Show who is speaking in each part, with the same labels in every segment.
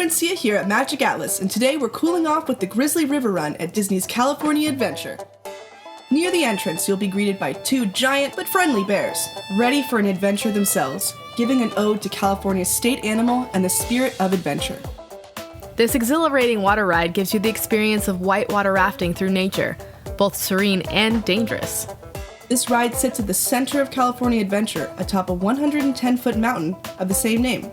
Speaker 1: Francia here at Magiq Atlas, and today we're cooling off with the Grizzly River Run at Disney's California Adventure. Near the entrance, you'll be greeted by two giant but friendly bears, ready for an adventure themselves, giving an ode to California's state animal and the spirit of adventure.
Speaker 2: This exhilarating water ride gives you the experience of whitewater rafting through nature, both serene and dangerous.
Speaker 1: This ride sits at the center of California Adventure, atop a 110-foot mountain of the same name.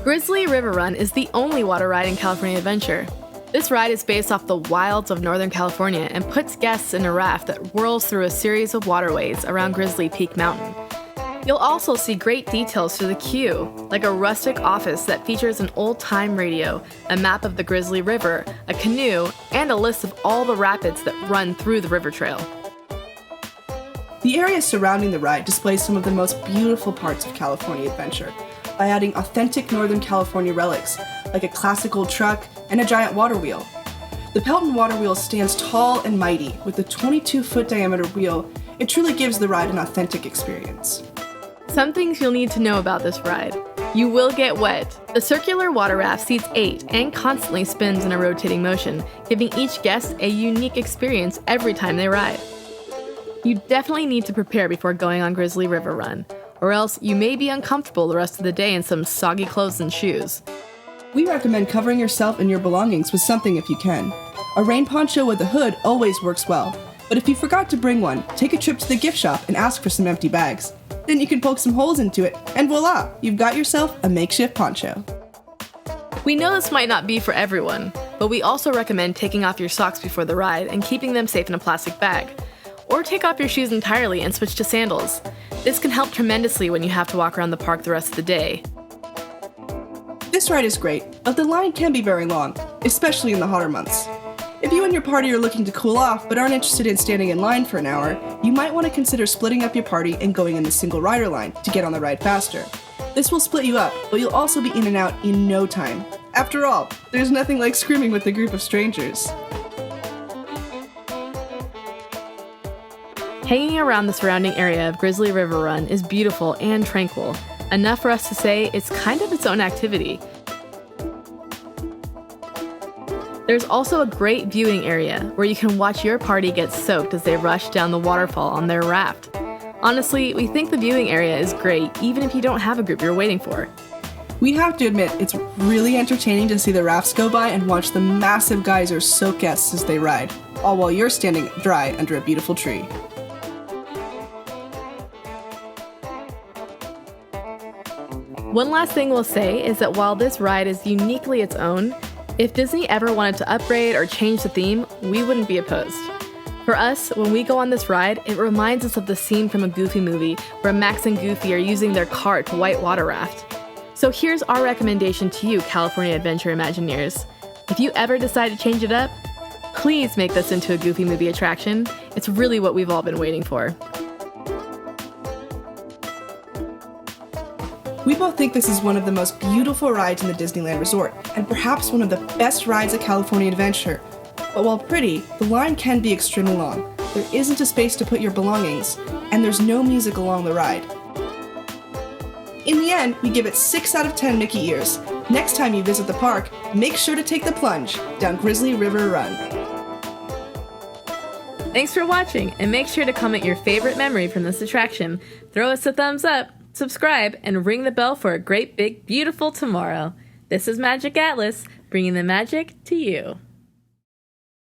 Speaker 2: Grizzly River Run is the only water ride in California Adventure. This ride is based off the wilds of Northern California and puts guests in a raft that whirls through a series of waterways around Grizzly Peak Mountain. You'll also see great details through the queue, like a rustic office that features an old-time radio, a map of the Grizzly River, a canoe, and a list of all the rapids that run through the river trail.
Speaker 1: The area surrounding the ride displays some of the most beautiful parts of California Adventure by adding authentic Northern California relics, like a classic old truck and a giant water wheel. The Pelton water wheel stands tall and mighty. With a 22-foot diameter wheel, it truly gives the ride an authentic experience.
Speaker 2: Some things you'll need to know about this ride. You will get wet. The circular water raft seats 8 and constantly spins in a rotating motion, giving each guest a unique experience every time they ride. You definitely need to prepare before going on Grizzly River Run, or else you may be uncomfortable the rest of the day in some soggy clothes and shoes.
Speaker 1: We recommend covering yourself and your belongings with something if you can. A rain poncho with a hood always works well, but if you forgot to bring one, take a trip to the gift shop and ask for some empty bags. Then you can poke some holes into it, and voila, you've got yourself a makeshift poncho.
Speaker 2: We know this might not be for everyone, but we also recommend taking off your socks before the ride and keeping them safe in a plastic bag. Or take off your shoes entirely and switch to sandals. This can help tremendously when you have to walk around the park the rest of the day.
Speaker 1: This ride is great, but the line can be very long, especially in the hotter months. If you and your party are looking to cool off but aren't interested in standing in line for an hour, you might want to consider splitting up your party and going in the single rider line to get on the ride faster. This will split you up, but you'll also be in and out in no time. After all, there's nothing like screaming with a group of strangers.
Speaker 2: Hanging around the surrounding area of Grizzly River Run is beautiful and tranquil, enough for us to say it's kind of its own activity. There's also a great viewing area where you can watch your party get soaked as they rush down the waterfall on their raft. Honestly, we think the viewing area is great even if you don't have a group you're waiting for.
Speaker 1: We have to admit, it's really entertaining to see the rafts go by and watch the massive geysers soak guests as they ride, all while you're standing dry under a beautiful tree.
Speaker 2: One last thing we'll say is that while this ride is uniquely its own, if Disney ever wanted to upgrade or change the theme, we wouldn't be opposed. For us, when we go on this ride, it reminds us of the scene from a Goofy movie where Max and Goofy are using their cart to whitewater raft. So here's our recommendation to you, California Adventure Imagineers. If you ever decide to change it up, please make this into a Goofy movie attraction. It's really what we've all been waiting for.
Speaker 1: We both think this is one of the most beautiful rides in the Disneyland Resort, and perhaps one of the best rides at California Adventure. But while pretty, the line can be extremely long. There isn't a space to put your belongings, and there's no music along the ride. In the end, we give it 6 out of 10 Mickey ears. Next time you visit the park, make sure to take the plunge down Grizzly River Run.
Speaker 2: Thanks for watching, and make sure to comment your favorite memory from this attraction. Throw us a thumbs up, subscribe, and ring the bell for a great big beautiful tomorrow. This is Magiq Atlas, bringing the magic to you.